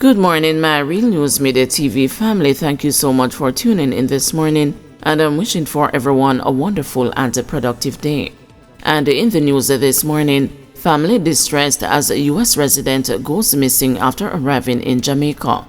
Good morning, my Real News Midday TV family. Thank you so much for tuning in this morning, and I'm wishing for everyone a wonderful and a productive day. And in the news this morning, family distressed as a U.S. resident goes missing after arriving in Jamaica.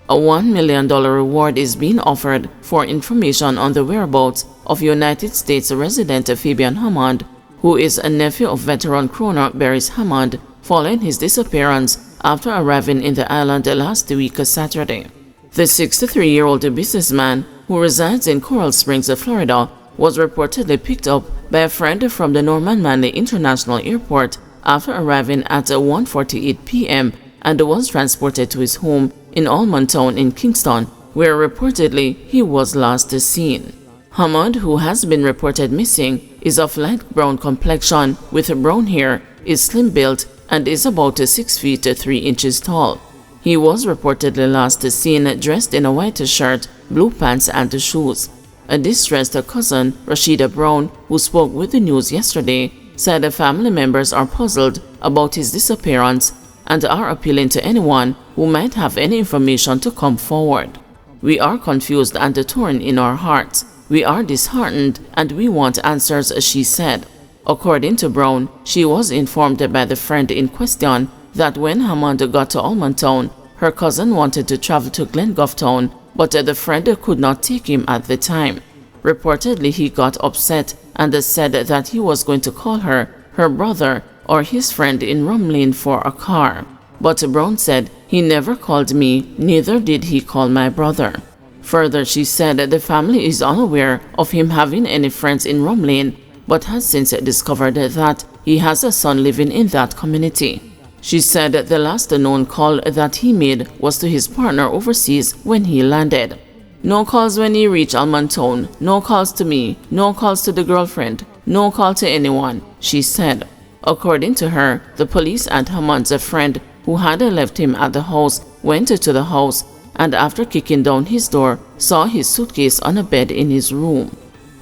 A $1 million reward is being offered for information on the whereabouts of United States resident Fabian Hammond, who is a nephew of veteran crooner Beres Hammond, following his disappearance after arriving in the island last week Saturday. The 63-year-old businessman, who resides in Coral Springs, Florida, was reportedly picked up by a friend from the Norman Manley International Airport after arriving at 1:48 p.m. and was transported to his home in Almond Town in Kingston, where reportedly he was last seen. Hammond, who has been reported missing, is of light brown complexion with brown hair, is slim-built, and is about 6 feet 3 inches tall. He was reportedly last seen dressed in a white shirt, blue pants, and shoes. A distressed cousin, Rashida Brown, who spoke with the news yesterday, said the family members are puzzled about his disappearance and are appealing to anyone who might have any information to come forward. "We are confused and torn in our hearts. We are disheartened and we want answers," she said. According to Brown, she was informed by the friend in question that when Hammond got to Almond Town, her cousin wanted to travel to Glengough Town, but the friend could not take him at the time. Reportedly, he got upset and said that he was going to call her brother, or his friend in Rumlin for a car. But Brown said, "He never called me, neither did he call my brother." Further, she said the family is unaware of him having any friends in Rumlin, but has since discovered that he has a son living in that community. She said the last known call that he made was to his partner overseas when he landed. "No calls when he reached Almond Town, no calls to me, no calls to the girlfriend, no call to anyone," she said. According to her, the police and Hammond's friend, who had left him at the house, went to the house and after kicking down his door, saw his suitcase on a bed in his room.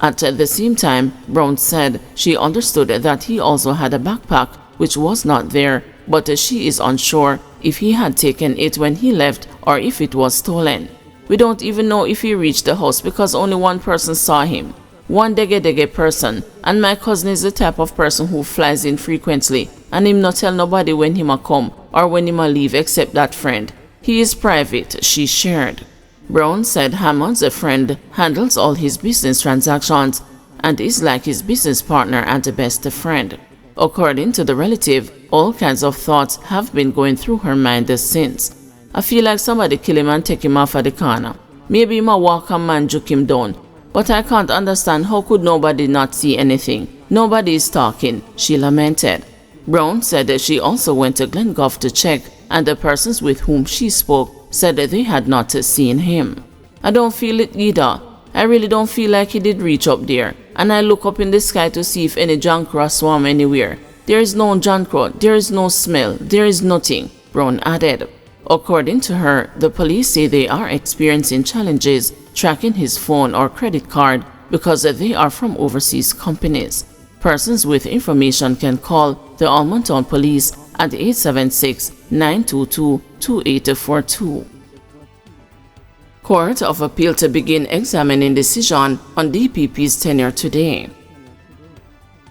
At the same time, Brown said she understood that he also had a backpack which was not there, but she is unsure if he had taken it when he left or if it was stolen. "We don't even know if he reached the house because only one person saw him. One dege person, and my cousin is the type of person who flies in frequently, and him not tell nobody when him a come or when him a leave except that friend. He is private," she shared. Brown said Hammond's friend handles all his business transactions and is like his business partner and best friend. According to the relative, all kinds of thoughts have been going through her mind since. "I feel like somebody kill him and take him off of the corner. Maybe him a walk and man juke him down. But I can't understand how could nobody not see anything. Nobody is talking," she lamented. Brown said that she also went to Glengough to check, and the persons with whom she spoke said that they had not seen him. "I don't feel it either. I really don't feel like he did reach up there, and I look up in the sky to see if any jankro swarm anywhere. There is no jankro, there is no smell, there is nothing," Brown added. According to her, the police say they are experiencing challenges tracking his phone or credit card because they are from overseas companies. Persons with information can call the Almond Town Police at 876-922-2842. Court of Appeal to begin examining decision on DPPs tenure today.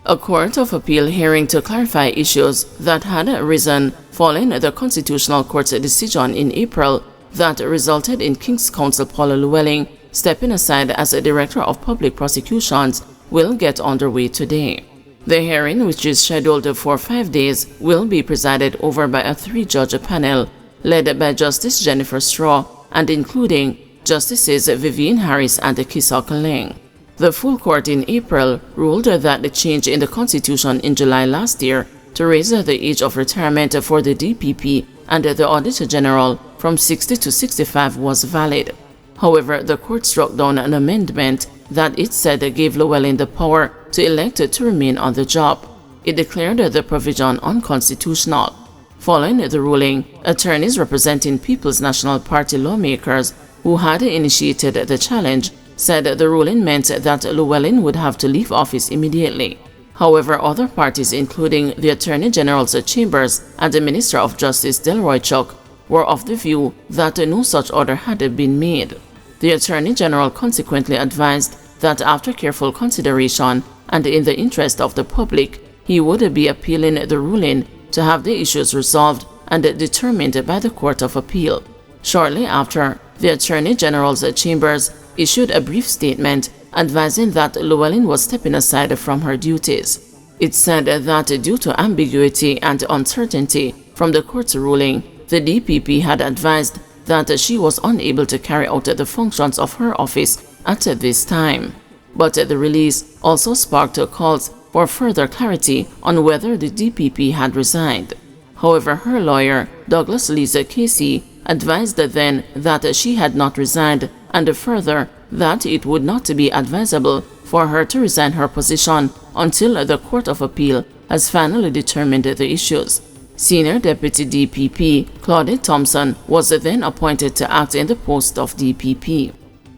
A Court of Appeal hearing to clarify issues that had arisen following the Constitutional Court's decision in April that resulted in King's Counsel Paula Llewellyn stepping aside as a Director of Public Prosecutions will get underway today. The hearing, which is scheduled for 5 days, will be presided over by a 3-judge panel led by Justice Jennifer Straw and including Justices Vivian Harris and Kisok Leng. The full court in April ruled that the change in the Constitution in July last year to raise the age of retirement for the DPP and the Auditor General from 60 to 65 was valid. However, the court struck down an amendment that it said gave Llewellyn the power to elect to remain on the job. It declared the provision unconstitutional. Following the ruling, attorneys representing People's National Party lawmakers who had initiated the challenge said the ruling meant that Llewellyn would have to leave office immediately. However, other parties, including the Attorney General's Chambers and the Minister of Justice Delroy Chuck, were of the view that no such order had been made. The Attorney General consequently advised that after careful consideration and in the interest of the public, he would be appealing the ruling to have the issues resolved and determined by the Court of Appeal. Shortly after, the Attorney General's chambers issued a brief statement advising that Llewellyn was stepping aside from her duties. It said that due to ambiguity and uncertainty from the court's ruling, the DPP had advised that she was unable to carry out the functions of her office at this time. But the release also sparked calls for further clarity on whether the DPP had resigned. However, her lawyer, Douglas Lisa Casey, advised then that she had not resigned, and further that it would not be advisable for her to resign her position until the Court of Appeal has finally determined the issues. Senior Deputy DPP Claudette Thompson was then appointed to act in the post of DPP.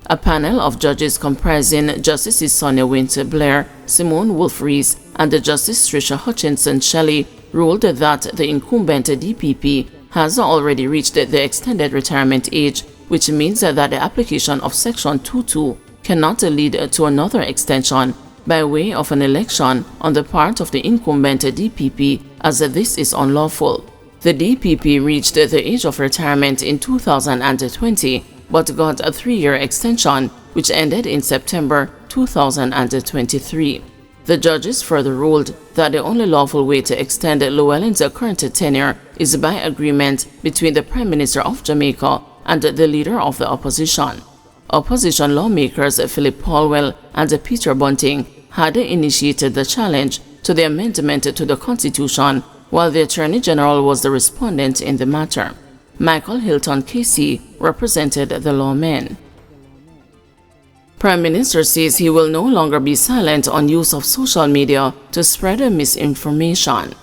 A panel of judges comprising Justices Sonia Winter Blair, Simone Wolf-Rees, and Justice Tricia Hutchinson Shelley ruled that the incumbent DPP has already reached the extended retirement age, which means that the application of Section 22 cannot lead to another extension by way of an election on the part of the incumbent DPP, as this is unlawful. The DPP reached the age of retirement in 2020, but got a 3-year extension, which ended in September 2023. The judges further ruled that the only lawful way to extend Llewellyn's current tenure is by agreement between the Prime Minister of Jamaica and the Leader of the Opposition. Opposition lawmakers Philip Paulwell and Peter Bunting had initiated the challenge to the amendment to the Constitution, while the Attorney General was the respondent in the matter. Michael Hilton Casey represented the lawmen. Prime Minister says he will no longer be silent on use of social media to spread misinformation.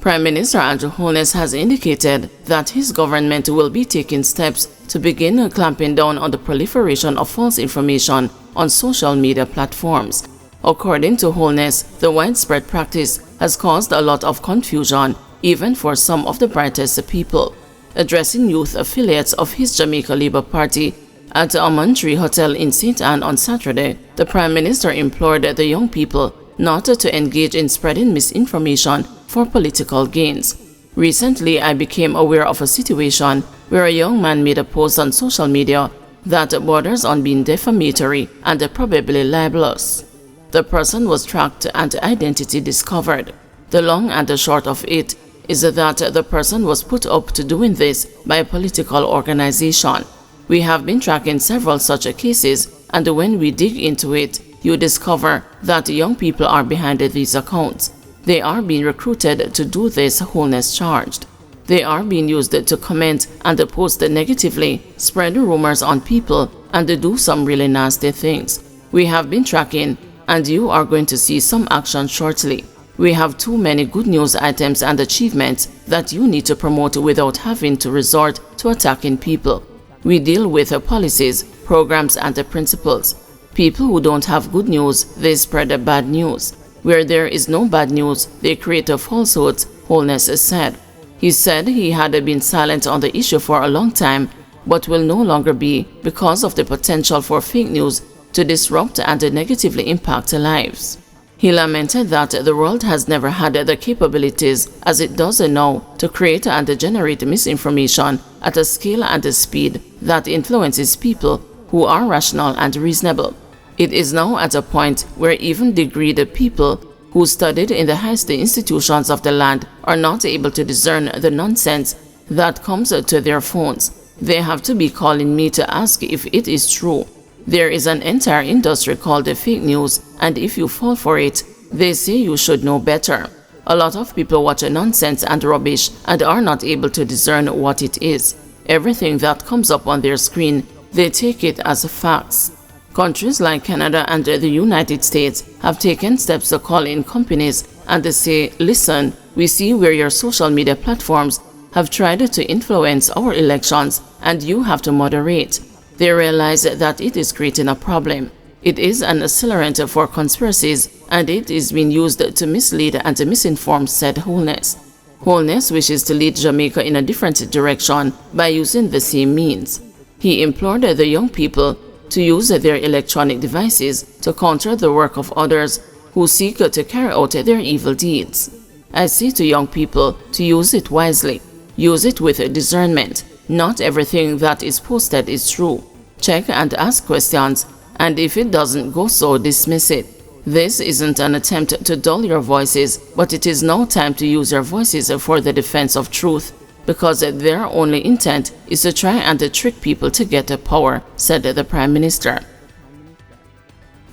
Prime Minister Andrew Holness has indicated that his government will be taking steps to begin clamping down on the proliferation of false information on social media platforms. According to Holness, the widespread practice has caused a lot of confusion, even for some of the brightest people. Addressing youth affiliates of his Jamaica Labour Party at the Almond Tree Hotel in St. Anne on Saturday, the Prime Minister implored the young people not to engage in spreading misinformation for political gains. Recently, I became aware of a situation where a young man made a post on social media that borders on being defamatory and probably libelous. The person was tracked and identity discovered. The long and the short of it is that the person was put up to doing this by a political organization. We have been tracking several such cases, and when we dig into it, you discover that young people are behind these accounts. They are being recruited to do this, Holness charged. They are being used to comment and post negatively, spread rumors on people, and do some really nasty things. We have been tracking, and you are going to see some action shortly. We have too many good news items and achievements that you need to promote without having to resort to attacking people. We deal with policies, programs, and principles. People who don't have good news, they spread bad news. Where there is no bad news, they create falsehoods, Holness said. He said he had been silent on the issue for a long time, but will no longer be because of the potential for fake news to disrupt and negatively impact lives. He lamented that the world has never had the capabilities as it does now to create and generate misinformation at a scale and a speed that influences people who are rational and reasonable. It is now at a point where even degreed people who studied in the highest institutions of the land are not able to discern the nonsense that comes to their phones. They have to be calling me to ask if it is true. There is an entire industry called fake news, and if you fall for it, they say you should know better. A lot of people watch nonsense and rubbish and are not able to discern what it is. Everything that comes up on their screen, they take it as facts. Countries like Canada and the United States have taken steps to call in companies and they say, listen, we see where your social media platforms have tried to influence our elections and you have to moderate. They realize that it is creating a problem. It is an accelerant for conspiracies and it is being used to mislead and misinform, said Holness. Holness wishes to lead Jamaica in a different direction by using the same means. He implored the young people to use their electronic devices to counter the work of others who seek to carry out their evil deeds. I say to young people to use it wisely. Use it with discernment. Not everything that is posted is true. Check and ask questions, and if it doesn't go so, dismiss it. This isn't an attempt to dull your voices, but it is now time to use your voices for the defense of truth, because their only intent is to try and trick people to get power, said the Prime Minister.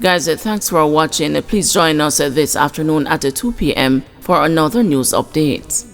Guys, thanks for watching. Please join us this afternoon at 2 p.m. for another news update.